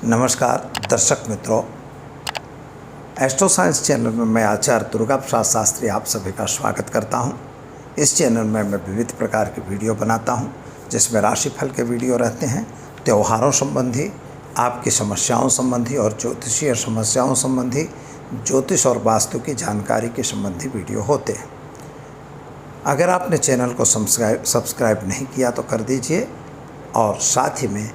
नमस्कार दर्शक मित्रों, एस्ट्रो साइंस चैनल में मैं आचार्य दुर्गा प्रसाद शास्त्री आप सभी का स्वागत करता हूं। इस चैनल में मैं विविध प्रकार की वीडियो बनाता हूं, जिसमें राशिफल के वीडियो रहते हैं, त्योहारों संबंधी, आपकी समस्याओं संबंधी और ज्योतिषीय समस्याओं संबंधी, ज्योतिष और वास्तु की जानकारी के संबंधी वीडियो होते हैं। अगर आपने चैनल को सब्सक्राइब नहीं किया तो कर दीजिए, और साथ ही में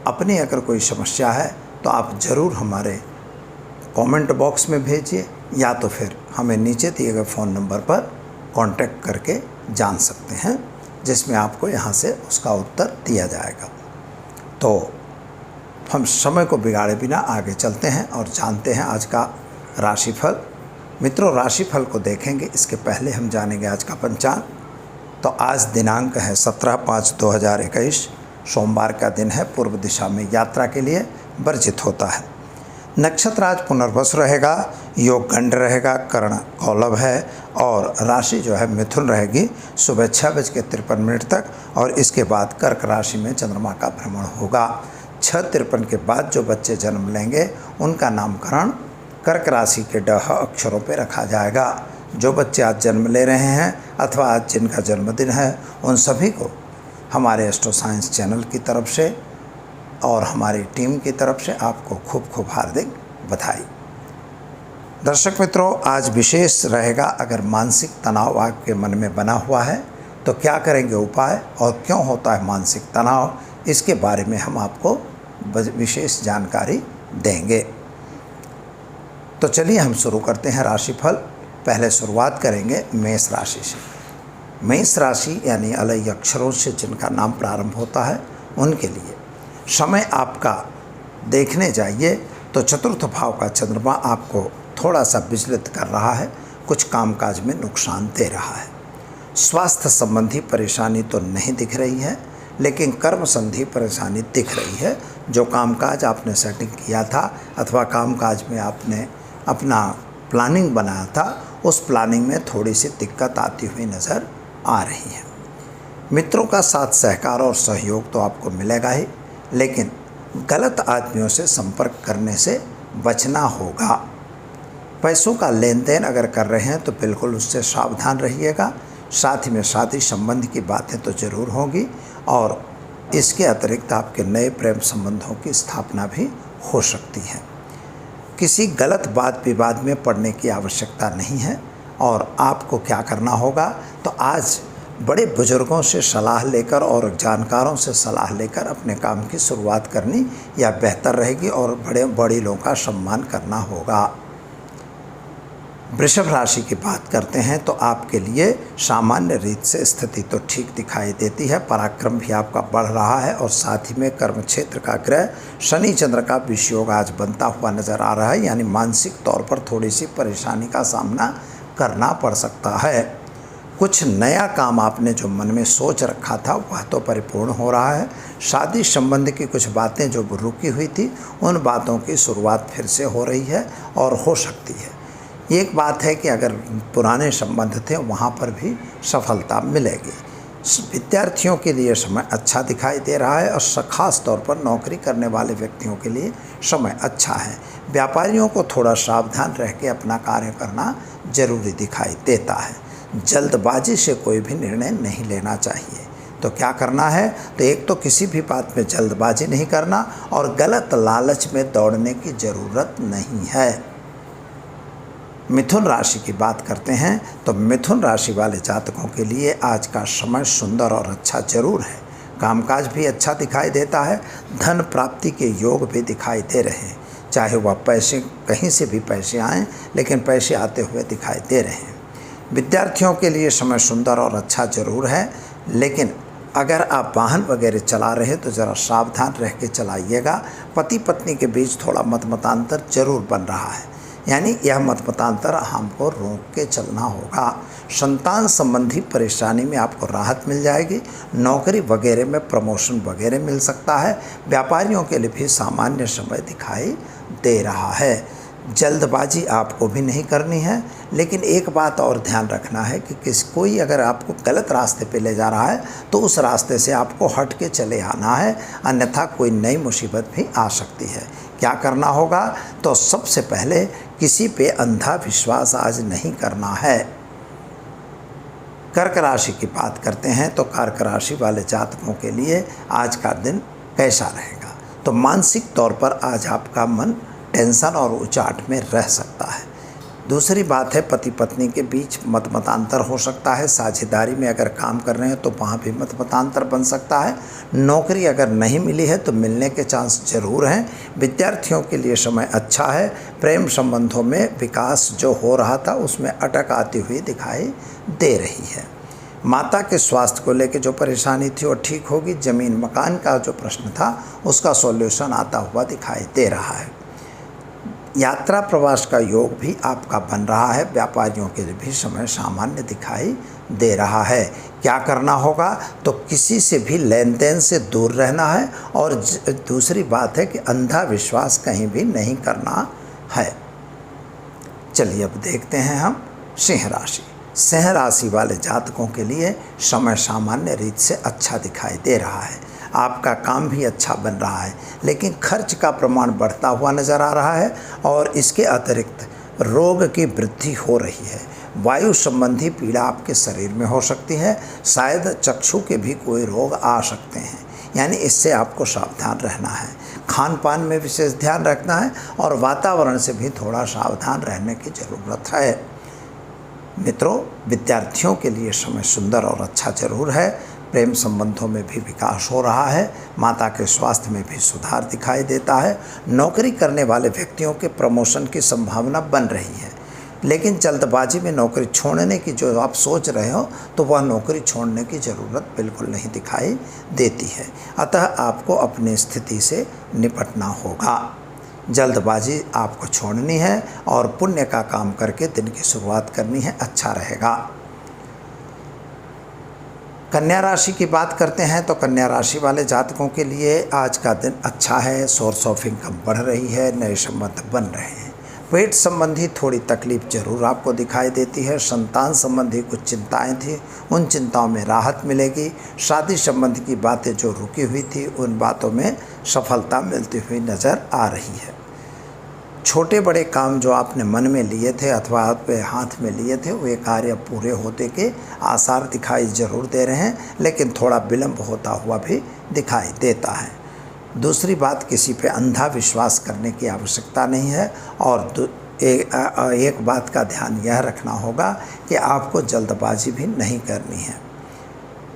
अपनी अगर कोई समस्या है तो आप ज़रूर हमारे कमेंट बॉक्स में भेजिए, या तो फिर हमें नीचे दिए गए फ़ोन नंबर पर कांटेक्ट करके जान सकते हैं, जिसमें आपको यहां से उसका उत्तर दिया जाएगा। तो हम समय को बिगाड़े बिना आगे चलते हैं और जानते हैं आज का राशिफल। मित्रों, राशिफल को देखेंगे इसके पहले हम जानेंगे आज का पंचांग। तो आज दिनांक है 17/5/2021, सोमवार का दिन है। पूर्व दिशा में यात्रा के लिए वर्जित होता है। नक्षत्र आज पुनर्वसु रहेगा, योग गंड रहेगा, कर्ण कौलभ है, और राशि जो है मिथुन रहेगी सुबह 6:53 तक, और इसके बाद कर्क राशि में चंद्रमा का भ्रमण होगा। 6:53 के बाद जो बच्चे जन्म लेंगे उनका नामकरण कर्क राशि के ड अक्षरों पर रखा जाएगा। जो बच्चे आज जन्म ले रहे हैं अथवा आज जिनका जन्मदिन है, उन सभी को हमारे एस्ट्रो साइंस चैनल की तरफ से और हमारी टीम की तरफ से आपको खूब खूब हार्दिक बधाई। दर्शक मित्रों, आज विशेष रहेगा। अगर मानसिक तनाव आपके मन में बना हुआ है तो क्या करेंगे उपाय, और क्यों होता है मानसिक तनाव, इसके बारे में हम आपको विशेष जानकारी देंगे। तो चलिए हम शुरू करते हैं राशिफल। पहले शुरुआत करेंगे मेष राशि से। मेष राशि यानी अलग अक्षरों से जिनका नाम प्रारंभ होता है उनके लिए समय आपका देखने जाइए तो चतुर्थ भाव का चंद्रमा आपको थोड़ा सा विचलित कर रहा है, कुछ कामकाज में नुकसान दे रहा है। स्वास्थ्य संबंधी परेशानी तो नहीं दिख रही है, लेकिन कर्म संबंधी परेशानी दिख रही है। जो कामकाज आपने सेटिंग किया था अथवा कामकाज में आपने अपना प्लानिंग बनाया था, उस प्लानिंग में थोड़ी सी दिक्कत आती हुई नज़र आ रही है। मित्रों का साथ सहकार और सहयोग तो आपको मिलेगा ही, लेकिन गलत आदमियों से संपर्क करने से बचना होगा। पैसों का लेन देन अगर कर रहे हैं तो बिल्कुल उससे सावधान रहिएगा। साथ ही में शादी संबंध की बातें तो ज़रूर होगी, और इसके अतिरिक्त आपके नए प्रेम संबंधों की स्थापना भी हो सकती है। किसी गलत बात विवाद में पड़ने की आवश्यकता नहीं है। और आपको क्या करना होगा, तो आज बड़े बुजुर्गों से सलाह लेकर और जानकारों से सलाह लेकर अपने काम की शुरुआत करनी या बेहतर रहेगी, और बड़े लोगों का सम्मान करना होगा। वृषभ राशि की बात करते हैं तो आपके लिए सामान्य रीत से स्थिति तो ठीक दिखाई देती है। पराक्रम भी आपका बढ़ रहा है, और साथ ही में कर्म क्षेत्र का ग्रह शनि चंद्र का विषयोग आज बनता हुआ नजर आ रहा है। यानी मानसिक तौर पर थोड़ी सी परेशानी का सामना करना पड़ सकता है। कुछ नया काम आपने जो मन में सोच रखा था वह तो परिपूर्ण हो रहा है। शादी संबंध की कुछ बातें जो रुकी हुई थी, उन बातों की शुरुआत फिर से हो रही है और हो सकती है। एक बात है कि अगर पुराने संबंध थे वहाँ पर भी सफलता मिलेगी। विद्यार्थियों के लिए समय अच्छा दिखाई दे रहा है, और ख़ास तौर पर नौकरी करने वाले व्यक्तियों के लिए समय अच्छा है। व्यापारियों को थोड़ा सावधान रह के अपना कार्य करना जरूरी दिखाई देता है। जल्दबाजी से कोई भी निर्णय नहीं लेना चाहिए। तो क्या करना है, तो एक तो किसी भी बात में जल्दबाजी नहीं करना, और गलत लालच में दौड़ने की ज़रूरत नहीं है। मिथुन राशि की बात करते हैं तो मिथुन राशि वाले जातकों के लिए आज का समय सुंदर और अच्छा जरूर है। कामकाज भी अच्छा दिखाई देता है। धन प्राप्ति के योग भी दिखाई दे रहे हैं। चाहे वह पैसे कहीं से भी पैसे आएँ, लेकिन पैसे आते हुए दिखाई दे रहे हैं। विद्यार्थियों के लिए समय सुंदर और अच्छा जरूर है, लेकिन अगर आप वाहन वगैरह चला रहे तो ज़रा सावधान रह के चलाइएगा। पति पत्नी के बीच थोड़ा मतमतांतर जरूर बन रहा है, यानी यह मतमतांतर हमको रोक के चलना होगा। संतान संबंधी परेशानी में आपको राहत मिल जाएगी। नौकरी वगैरह में प्रमोशन वगैरह मिल सकता है। व्यापारियों के लिए भी सामान्य समय दिखाई दे रहा है। जल्दबाजी आपको भी नहीं करनी है, लेकिन एक बात और ध्यान रखना है कि कोई अगर आपको गलत रास्ते पे ले जा रहा है तो उस रास्ते से आपको हट के चले आना है, अन्यथा कोई नई मुसीबत भी आ सकती है। क्या करना होगा? तो सबसे पहले किसी पे अंधा विश्वास आज नहीं करना है। कर्क राशि की बात करते हैं तो कर्क राशि वाले जातकों के लिए आज का दिन कैसा रहेगा? तो मानसिक तौर पर आज आपका मन टेंशन और उचाट में रह सकता है। दूसरी बात है, पति पत्नी के बीच मतमतांतर हो सकता है। साझेदारी में अगर काम कर रहे हैं तो वहाँ भी मतमतांतर बन सकता है। नौकरी अगर नहीं मिली है तो मिलने के चांस जरूर हैं। विद्यार्थियों के लिए समय अच्छा है। प्रेम संबंधों में विकास जो हो रहा था उसमें अटक आती हुई दिखाई दे रही है। माता के स्वास्थ्य को लेकर जो परेशानी थी वो ठीक होगी। ज़मीन मकान का जो प्रश्न था उसका सॉल्यूशन आता हुआ दिखाई दे रहा है। यात्रा प्रवास का योग भी आपका बन रहा है। व्यापारियों के लिए भी समय सामान्य दिखाई दे रहा है। क्या करना होगा? तो किसी से भी लेन देन से दूर रहना है और दूसरी बात है कि अंधा विश्वास कहीं भी नहीं करना है। चलिए अब देखते हैं हम सिंह राशि। सिंह राशि वाले जातकों के लिए समय सामान्य रीत से अच्छा दिखाई दे रहा है। आपका काम भी अच्छा बन रहा है, लेकिन खर्च का प्रमाण बढ़ता हुआ नज़र आ रहा है और इसके अतिरिक्त रोग की वृद्धि हो रही है। वायु संबंधी पीड़ा आपके शरीर में हो सकती है। शायद चक्षु के भी कोई रोग आ सकते हैं, यानी इससे आपको सावधान रहना है। खान पान में विशेष ध्यान रखना है और वातावरण से भी थोड़ा सावधान रहने की ज़रूरत है। मित्रों, विद्यार्थियों के लिए समय सुंदर और अच्छा जरूर है। प्रेम संबंधों में भी विकास हो रहा है। माता के स्वास्थ्य में भी सुधार दिखाई देता है। नौकरी करने वाले व्यक्तियों के प्रमोशन की संभावना बन रही है, लेकिन जल्दबाजी में नौकरी छोड़ने की जो आप सोच रहे हो तो वह नौकरी छोड़ने की ज़रूरत बिल्कुल नहीं दिखाई देती है। अतः आपको अपनी स्थिति से निपटना होगा। जल्दबाजी आपको छोड़नी है और पुण्य का काम करके दिन की शुरुआत करनी है, अच्छा रहेगा। कन्या राशि की बात करते हैं तो कन्या राशि वाले जातकों के लिए आज का दिन अच्छा है। सोर्स ऑफ इनकम बढ़ रही है, नए संबंध बन रहे हैं। पेट संबंधी थोड़ी तकलीफ जरूर आपको दिखाई देती है। संतान संबंधी कुछ चिंताएं थी, उन चिंताओं में राहत मिलेगी। शादी संबंधी की बातें जो रुकी हुई थी उन बातों में सफलता मिलती हुई नज़र आ रही है। छोटे बड़े काम जो आपने मन में लिए थे अथवा आपके हाथ में लिए थे वे कार्य पूरे होते के आसार दिखाई जरूर दे रहे हैं, लेकिन थोड़ा विलंब होता हुआ भी दिखाई देता है। दूसरी बात, किसी पे अंधा विश्वास करने की आवश्यकता नहीं है और एक बात का ध्यान यह रखना होगा कि आपको जल्दबाजी भी नहीं करनी है।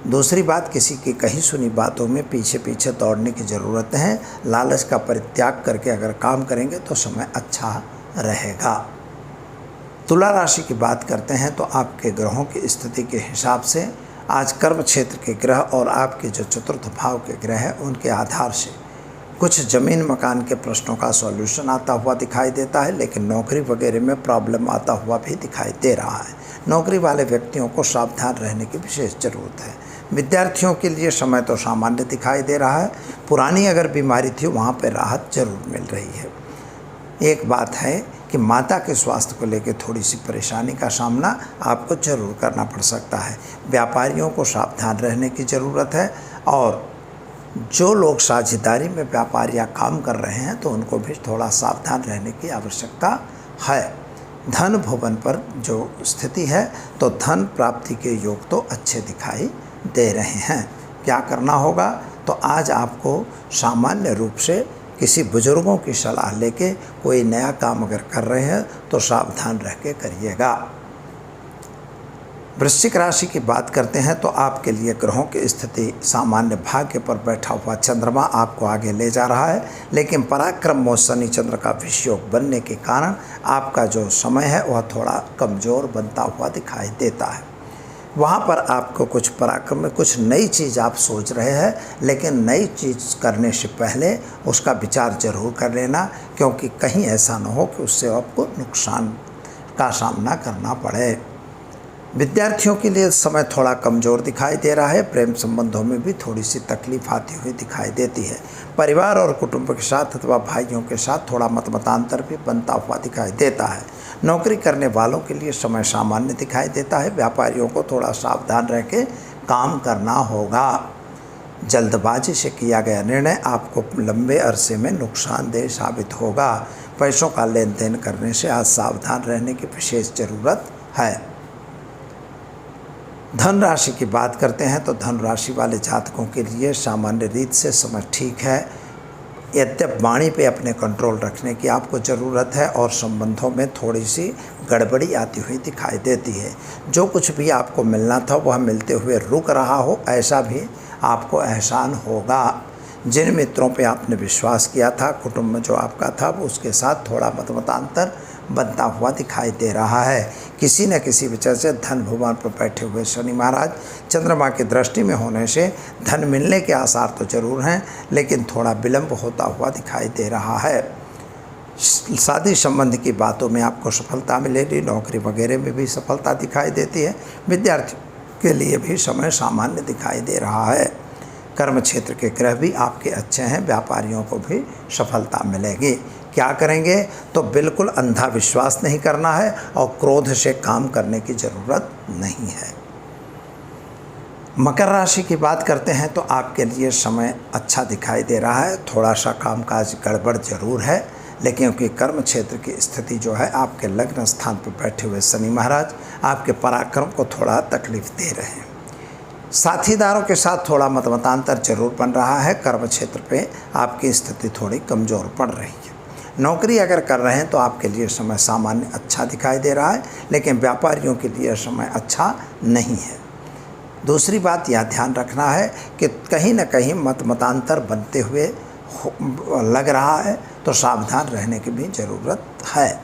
दूसरी बात, किसी की कही सुनी बातों में पीछे पीछे दौड़ने की ज़रूरत है। लालच का परित्याग करके अगर काम करेंगे तो समय अच्छा रहेगा। तुला राशि की बात करते हैं तो आपके ग्रहों की स्थिति के हिसाब से आज कर्म क्षेत्र के ग्रह और आपके जो चतुर्थ भाव के ग्रह हैं उनके आधार से कुछ ज़मीन मकान के प्रश्नों का सॉल्यूशन आता हुआ दिखाई देता है, लेकिन नौकरी वगैरह में प्रॉब्लम आता हुआ भी दिखाई दे रहा है। नौकरी वाले व्यक्तियों को सावधान रहने की विशेष ज़रूरत है। विद्यार्थियों के लिए समय तो सामान्य दिखाई दे रहा है। पुरानी अगर बीमारी थी वहाँ पर राहत जरूर मिल रही है। एक बात है कि माता के स्वास्थ्य को लेकर थोड़ी सी परेशानी का सामना आपको जरूर करना पड़ सकता है। व्यापारियों को सावधान रहने की ज़रूरत है और जो लोग साझेदारी में व्यापार या काम कर रहे हैं तो उनको भी थोड़ा सावधान रहने की आवश्यकता है। धन भवन पर जो स्थिति है तो धन प्राप्ति के योग तो अच्छे दिखाई दे रहे हैं। क्या करना होगा? तो आज आपको सामान्य रूप से किसी बुजुर्गों की सलाह लेके कोई नया काम अगर कर रहे हैं तो सावधान रह के करिएगा। वृश्चिक राशि की बात करते हैं तो आपके लिए ग्रहों की स्थिति सामान्य भाग्य पर बैठा हुआ चंद्रमा आपको आगे ले जा रहा है, लेकिन पराक्रम और शनि चंद्र का विषयोग बनने के कारण आपका जो समय है वह थोड़ा कमज़ोर बनता हुआ दिखाई देता है। वहाँ पर आपको कुछ पराक्रम में कुछ नई चीज़ आप सोच रहे हैं, लेकिन नई चीज़ करने से पहले उसका विचार जरूर कर लेना, क्योंकि कहीं ऐसा न हो कि उससे आपको नुकसान का सामना करना पड़े। विद्यार्थियों के लिए समय थोड़ा कमज़ोर दिखाई दे रहा है। प्रेम संबंधों में भी थोड़ी सी तकलीफ आती हुई दिखाई देती है। परिवार और कुटुंब के साथ अथवा भाइयों के साथ थोड़ा मतमतांतर भी बनता हुआ दिखाई देता है। नौकरी करने वालों के लिए समय सामान्य दिखाई देता है। व्यापारियों को थोड़ा सावधान रह के काम करना होगा। जल्दबाजी से किया गया निर्णय आपको लंबे अरसे में नुकसानदेह साबित होगा। पैसों का लेन देन करने से आज सावधान रहने की विशेष ज़रूरत है। धन राशि की बात करते हैं तो धन राशि वाले जातकों के लिए सामान्य रीत से समय ठीक है। यद्यपि वाणी पे अपने कंट्रोल रखने की आपको ज़रूरत है और संबंधों में थोड़ी सी गड़बड़ी आती हुई दिखाई देती है। जो कुछ भी आपको मिलना था वह मिलते हुए रुक रहा हो, ऐसा भी आपको एहसान होगा। जिन मित्रों पे आपने विश्वास किया था, कुटुंब में जो आपका था, वो उसके साथ थोड़ा मतमतांतर बनता हुआ दिखाई दे रहा है। किसी न किसी वजह से धन भुवन पर बैठे हुए शनि महाराज चंद्रमा की दृष्टि में होने से धन मिलने के आसार तो जरूर हैं, लेकिन थोड़ा विलंब होता हुआ दिखाई दे रहा है। शादी संबंध की बातों में आपको सफलता मिलेगी। नौकरी वगैरह में भी सफलता दिखाई देती है। विद्यार्थी के लिए भी समय सामान्य दिखाई दे रहा है। कर्म क्षेत्र के ग्रह भी आपके अच्छे हैं। व्यापारियों को भी सफलता मिलेगी। क्या करेंगे तो बिल्कुल अंधा विश्वास नहीं करना है और क्रोध से काम करने की ज़रूरत नहीं है। मकर राशि की बात करते हैं तो आपके लिए समय अच्छा दिखाई दे रहा है। थोड़ा सा कामकाज गड़बड़ जरूर है, लेकिन क्योंकि कर्म क्षेत्र की स्थिति जो है, आपके लग्न स्थान पर बैठे हुए शनि महाराज आपके पराक्रम को थोड़ा तकलीफ दे रहे हैं। साथीदारों के साथ थोड़ा मतमतांतर जरूर बन रहा है। कर्म क्षेत्र पे आपकी स्थिति थोड़ी कमज़ोर पड़ रही है। नौकरी अगर कर रहे हैं तो आपके लिए समय सामान्य अच्छा दिखाई दे रहा है, लेकिन व्यापारियों के लिए समय अच्छा नहीं है। दूसरी बात यह ध्यान रखना है कि कहीं न कहीं मतमतांतर बनते हुए लग रहा है, तो सावधान रहने की भी ज़रूरत है।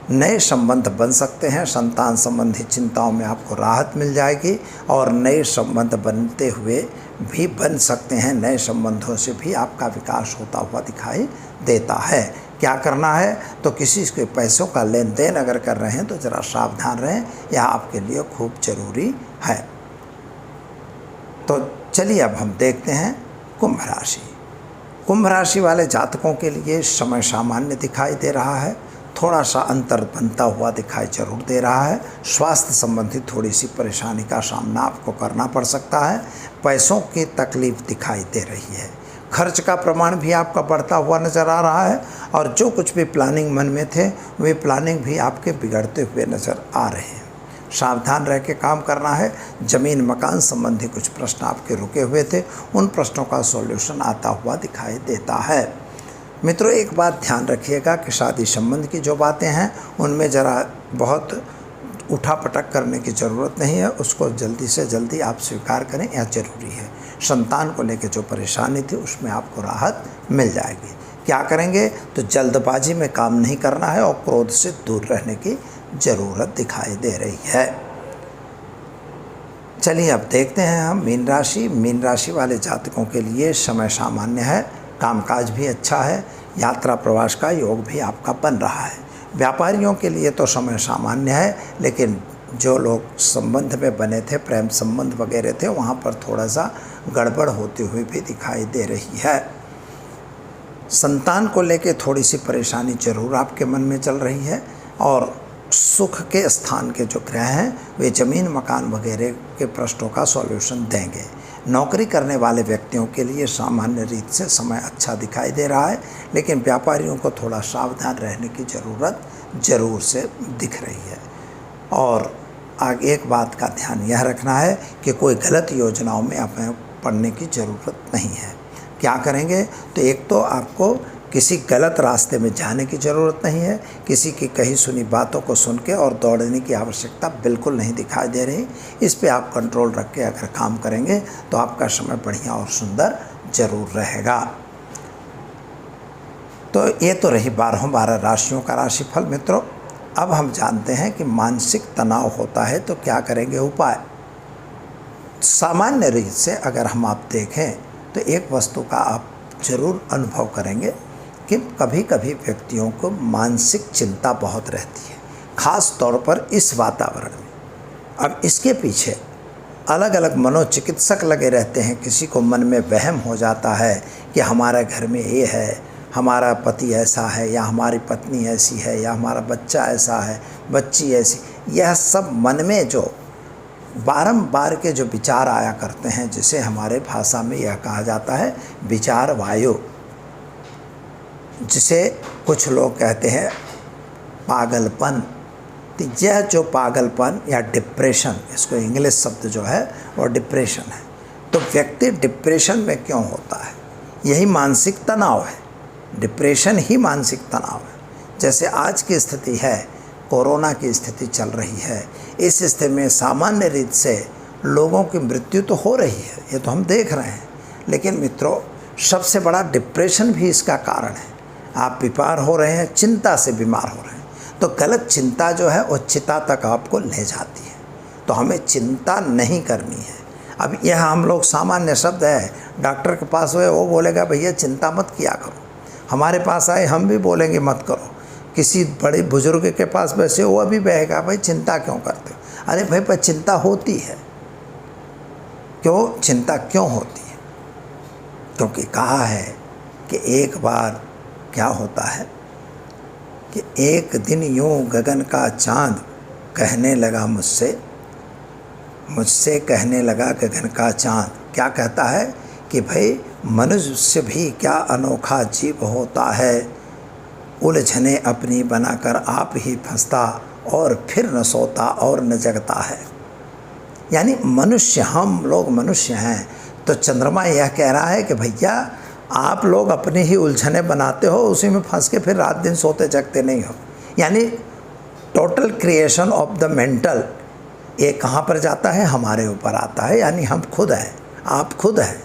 नए संबंध बन सकते हैं। संतान संबंधी चिंताओं में आपको राहत मिल जाएगी और नए संबंध बनते हुए भी बन सकते हैं। नए संबंधों से भी आपका विकास होता हुआ दिखाई देता है। क्या करना है तो किसी के पैसों का लेन देन अगर कर रहे हैं तो ज़रा सावधान रहें, यह आपके लिए खूब ज़रूरी है। तो चलिए अब हम देखते हैं कुंभ राशि। कुंभ राशि वाले जातकों के लिए समय सामान्य दिखाई दे रहा है। थोड़ा सा अंतर बनता हुआ दिखाई जरूर दे रहा है। स्वास्थ्य संबंधी थोड़ी सी परेशानी का सामना आपको करना पड़ सकता है। पैसों की तकलीफ दिखाई दे रही है। खर्च का प्रमाण भी आपका बढ़ता हुआ नज़र आ रहा है और जो कुछ भी प्लानिंग मन में थे, वे प्लानिंग भी आपके बिगड़ते हुए नज़र आ रहे हैं। सावधान रह के काम करना है। ज़मीन मकान संबंधी कुछ प्रश्न आपके रुके हुए थे, उन प्रश्नों का सॉल्यूशन आता हुआ दिखाई देता है। मित्रों, एक बात ध्यान रखिएगा कि शादी संबंध की जो बातें हैं उनमें ज़रा बहुत उठापटक करने की ज़रूरत नहीं है। उसको जल्दी से जल्दी आप स्वीकार करें, यह ज़रूरी है। संतान को लेकर जो परेशानी थी उसमें आपको राहत मिल जाएगी। क्या करेंगे तो जल्दबाजी में काम नहीं करना है और क्रोध से दूर रहने की ज़रूरत दिखाई दे रही है। चलिए अब देखते हैं हम मीन राशि। मीन राशि वाले जातकों के लिए समय सामान्य है। कामकाज भी अच्छा है। यात्रा प्रवास का योग भी आपका बन रहा है। व्यापारियों के लिए तो समय सामान्य है, लेकिन जो लोग संबंध में बने थे, प्रेम संबंध वगैरह थे, वहाँ पर थोड़ा सा गड़बड़ होती हुई भी दिखाई दे रही है। संतान को लेकर थोड़ी सी परेशानी जरूर आपके मन में चल रही है और सुख के स्थान के जो ग्रह हैं वे ज़मीन मकान वगैरह के प्रश्नों का सॉल्यूशन देंगे। नौकरी करने वाले व्यक्तियों के लिए सामान्य रीत से समय अच्छा दिखाई दे रहा है, लेकिन व्यापारियों को थोड़ा सावधान रहने की ज़रूरत ज़रूर से दिख रही है। और आगे एक बात का ध्यान यह रखना है कि कोई गलत योजनाओं में हमें पड़ने की ज़रूरत नहीं है। क्या करेंगे तो एक तो आपको किसी गलत रास्ते में जाने की ज़रूरत नहीं है। किसी की कही सुनी बातों को सुन के और दौड़ने की आवश्यकता बिल्कुल नहीं दिखाई दे रही। इस पे आप कंट्रोल रख के अगर काम करेंगे तो आपका समय बढ़िया और सुंदर जरूर रहेगा। तो ये तो रही 12 राशियों का राशिफल। मित्रों, अब हम जानते हैं कि मानसिक तनाव होता है तो क्या करेंगे उपाय। सामान्य रीत से अगर हम आप देखें तो एक वस्तु का आप ज़रूर अनुभव करेंगे कि कभी कभी व्यक्तियों को मानसिक चिंता बहुत रहती है, ख़ास तौर पर इस वातावरण में। अब इसके पीछे अलग अलग मनोचिकित्सक लगे रहते हैं। किसी को मन में वहम हो जाता है कि हमारे घर में ये है, हमारा पति ऐसा है, या हमारी पत्नी ऐसी है, या हमारा बच्चा ऐसा है, बच्ची ऐसी। यह सब मन में जो बारंबार के जो विचार आया करते हैं, जिसे हमारे भाषा में यह कहा जाता है विचार वायु, जिसे कुछ लोग कहते हैं पागलपन। तो यह जो पागलपन या डिप्रेशन, इसको इंग्लिश शब्द जो है वो डिप्रेशन है। तो व्यक्ति डिप्रेशन में क्यों होता है? यही मानसिक तनाव है। डिप्रेशन ही मानसिक तनाव है। जैसे आज की स्थिति है, कोरोना की स्थिति चल रही है, इस स्थिति में सामान्य रीत से लोगों की मृत्यु तो हो रही है, ये तो हम देख रहे हैं। लेकिन मित्रों, सबसे बड़ा डिप्रेशन भी इसका कारण है। आप बीमार हो रहे हैं, चिंता से बीमार हो रहे हैं, तो गलत चिंता जो है वो चिता तक आपको ले जाती है। तो हमें चिंता नहीं करनी है। अब यह हम लोग सामान्य शब्द है, डॉक्टर के पास हुए वो बोलेगा भैया चिंता मत किया करो। हमारे पास आए हम भी बोलेंगे मत करो। किसी बड़े बुजुर्ग के पास वैसे वो भी बहेगा भाई चिंता क्यों करते हो? अरे भाई पर चिंता होती है। क्यों चिंता क्यों होती है? क्योंकि कहा है कि एक बार क्या होता है कि एक दिन यूं गगन का चांद कहने लगा मुझसे कहने लगा गगन का चांद। क्या कहता है कि भाई मनुष्य भी क्या अनोखा जीव होता है, उलझने अपनी बनाकर आप ही फंसता और फिर न सोता और न जगता है। यानी मनुष्य, हम लोग मनुष्य हैं। तो चंद्रमा यह कह रहा है कि भैया आप लोग अपने ही उलझने बनाते हो, उसी में फंस के फिर रात दिन सोते जगते नहीं हो। यानी total creation of the mental, ये कहाँ पर जाता है? हमारे ऊपर आता है। यानी हम खुद हैं, आप खुद हैं।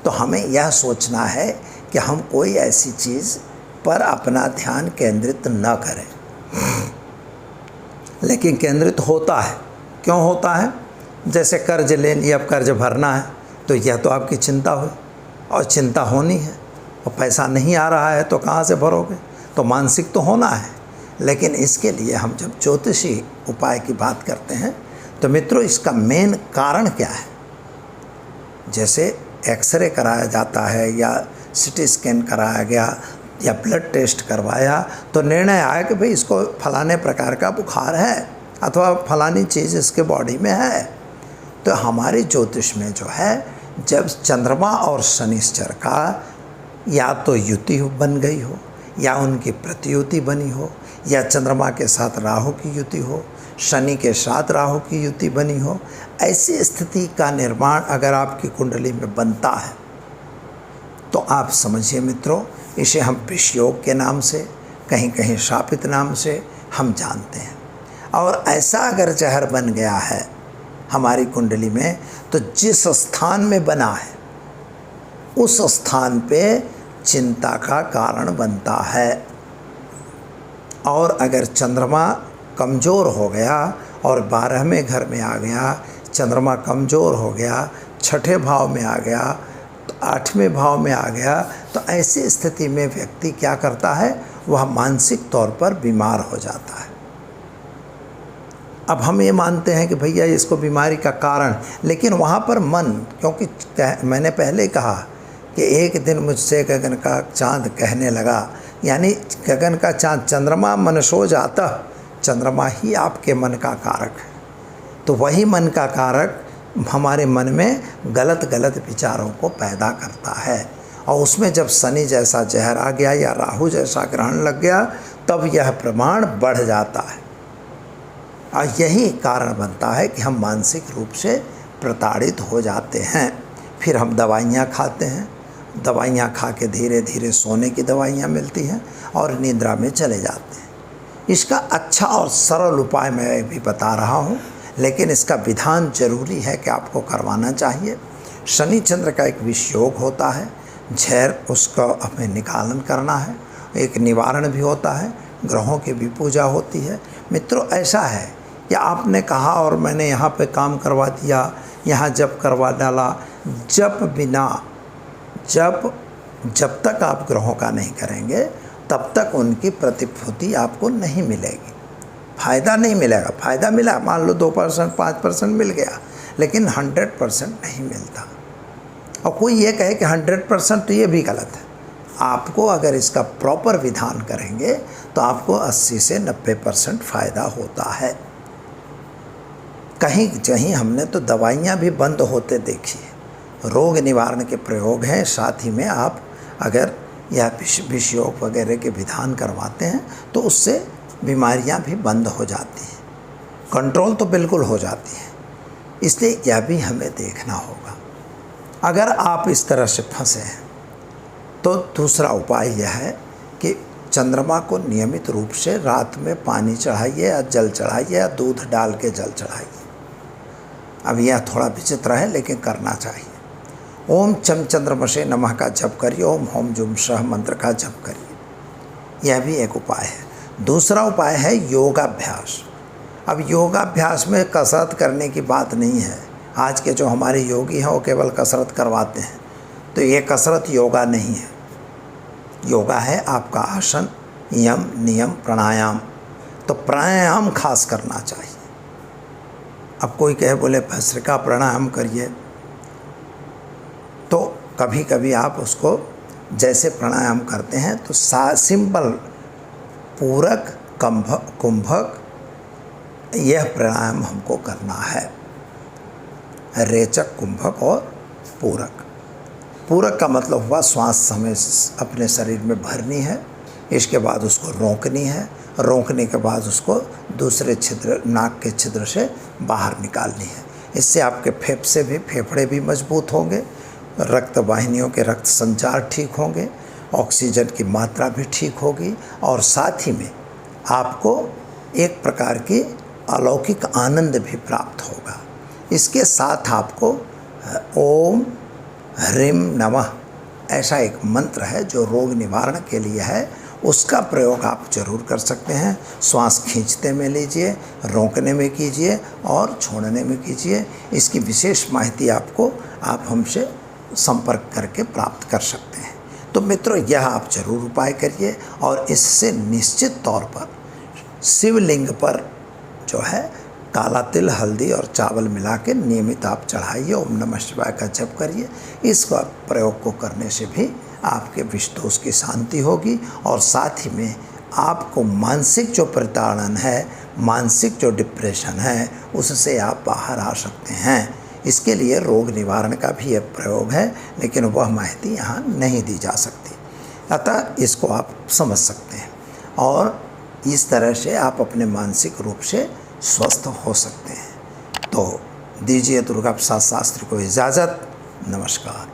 तो हमें यह सोचना है कि हम कोई ऐसी चीज़ पर अपना ध्यान केंद्रित न करें। लेकिन केंद्रित होता है। क्यों होता है? जैसे कर्ज ले लिया, अब कर्ज भरना है, तो यह तो आपकी चिंता हुई, और चिंता होनी है। और पैसा नहीं आ रहा है तो कहाँ से भरोगे? तो मानसिक तो होना है। लेकिन इसके लिए हम जब ज्योतिषी उपाय की बात करते हैं तो मित्रों, इसका मेन कारण क्या है? जैसे एक्सरे कराया जाता है, या सिटी स्कैन कराया गया, या ब्लड टेस्ट करवाया, तो निर्णय आया कि भाई इसको फलाने प्रकार का बुखार है, अथवा फलानी चीज़ इसके बॉडी में है। तो हमारे ज्योतिष में जो है, जब चंद्रमा और शनिश्चर का या तो युति बन गई हो, या उनकी प्रतियुति बनी हो, या चंद्रमा के साथ राहु की युति हो, शनि के साथ राहु की युति बनी हो, ऐसी स्थिति का निर्माण अगर आपकी कुंडली में बनता है तो आप समझिए मित्रों, इसे हम विषयोग के नाम से, कहीं कहीं शापित नाम से हम जानते हैं। और ऐसा अगर जहर बन गया है हमारी कुंडली में, तो जिस स्थान में बना है उस स्थान पे चिंता का कारण बनता है। और अगर चंद्रमा कमज़ोर हो गया और 12वें घर में आ गया, चंद्रमा कमज़ोर हो गया, 6ठे भाव में आ गया, तो 8वें भाव में आ गया, तो ऐसी स्थिति में व्यक्ति क्या करता है? वह मानसिक तौर पर बीमार हो जाता है। अब हम ये मानते हैं कि भैया इसको बीमारी का कारण, लेकिन वहाँ पर मन, क्योंकि मैंने पहले कहा कि एक दिन मुझसे गगन का चांद कहने लगा, यानी गगन का चांद, चंद्रमा मनसो जाता, चंद्रमा ही आपके मन का कारक है। तो वही मन का कारक हमारे मन में गलत गलत विचारों को पैदा करता है, और उसमें जब शनि जैसा जहर आ गया या राहु जैसा ग्रहण लग गया, तब यह प्रमाण बढ़ जाता है। और यही कारण बनता है कि हम मानसिक रूप से प्रताड़ित हो जाते हैं। फिर हम दवाइयाँ खाते हैं, दवाइयाँ खा के धीरे धीरे सोने की दवाइयाँ मिलती हैं और निद्रा में चले जाते हैं। इसका अच्छा और सरल उपाय मैं भी बता रहा हूँ, लेकिन इसका विधान जरूरी है कि आपको करवाना चाहिए। शनि चंद्र का एक विषयोग होता है, झैर उसका हमें निकालन करना है, एक निवारण भी होता है, ग्रहों की भी पूजा होती है। मित्रों, ऐसा है कि आपने कहा और मैंने यहाँ पे काम करवा दिया, यहाँ जप करवा डाला, जप बिना जब तक आप ग्रहों का नहीं करेंगे तब तक उनकी प्रतिभूति आपको नहीं मिलेगी, फ़ायदा नहीं मिलेगा। फ़ायदा मिला, मान लो 2% 5% मिल गया, लेकिन 100% नहीं मिलता। और कोई ये कहे कि 100%, तो ये भी गलत है। आपको अगर इसका प्रॉपर विधान करेंगे तो आपको 80 से 90% फ़ायदा होता है। कहीं कहीं हमने तो दवाइयाँ भी बंद होते देखी है। रोग निवारण के प्रयोग हैं, साथ ही में आप अगर यह विष योग वगैरह के विधान करवाते हैं तो उससे बीमारियां भी बंद हो जाती हैं, कंट्रोल तो बिल्कुल हो जाती है। इसलिए यह भी हमें देखना होगा। अगर आप इस तरह से फंसे हैं तो दूसरा उपाय यह है कि चंद्रमा को नियमित रूप से रात में पानी चढ़ाइए या जल चढ़ाइए या दूध डाल के जल चढ़ाइए। अब यह थोड़ा विचित्र है, लेकिन करना चाहिए। ओम चम चंद्रमसे नमः का जप करिए, ओम होम जुम सह मंत्र का जप करिए। यह भी एक उपाय है। दूसरा उपाय है योगाभ्यास। अब योगाभ्यास में कसरत करने की बात नहीं है। आज के जो हमारे योगी हैं वो केवल कसरत करवाते हैं, तो ये कसरत योगा नहीं है। योगा है आपका आसन, यम, नियम, प्राणायाम। तो प्राणायाम खास करना चाहिए। अब कोई कहे बोले भस्त्रिका प्राणायाम करिए, तो कभी कभी आप उसको जैसे प्राणायाम करते हैं तो सिंपल पूरक, कुंभक, यह प्राणायाम हमको करना है। रेचक, कुंभक और पूरक। पूरक का मतलब हुआ श्वास हमें अपने शरीर में भरनी है, इसके बाद उसको रोकनी है, रोकने के बाद उसको दूसरे छिद्र, नाक के छिद्र से बाहर निकालनी है। इससे आपके फेफड़े भी मजबूत होंगे, रक्त वाहिनियों के रक्त संचार ठीक होंगे, ऑक्सीजन की मात्रा भी ठीक होगी, और साथ ही में आपको एक प्रकार की अलौकिक आनंद भी प्राप्त होगा। इसके साथ आपको ओम ह्रीं नमः ऐसा एक मंत्र है जो रोग निवारण के लिए है, उसका प्रयोग आप जरूर कर सकते हैं। श्वास खींचते में लीजिए, रोकने में कीजिए और छोड़ने में कीजिए। इसकी विशेष माहिती आपको आप हमसे संपर्क करके प्राप्त कर सकते हैं। तो मित्रों, यह आप जरूर उपाय करिए और इससे निश्चित तौर पर शिवलिंग पर जो है काला तिल, हल्दी और चावल मिला के नियमित आप चढ़ाइए। ओम नमः शिवाय का जप करिए। इस प्रयोग को करने से भी आपके विष दोष की शांति होगी और साथ ही में आपको मानसिक जो प्रताड़न है, मानसिक जो डिप्रेशन है, उससे आप बाहर आ सकते हैं। इसके लिए रोग निवारण का भी एक प्रयोग है, लेकिन वह माहिती यहाँ नहीं दी जा सकती। अतः इसको आप समझ सकते हैं और इस तरह से आप अपने मानसिक रूप से स्वस्थ हो सकते हैं। तो दीजिए दुर्गा प्रसाद शास्त्री को इजाज़त। नमस्कार।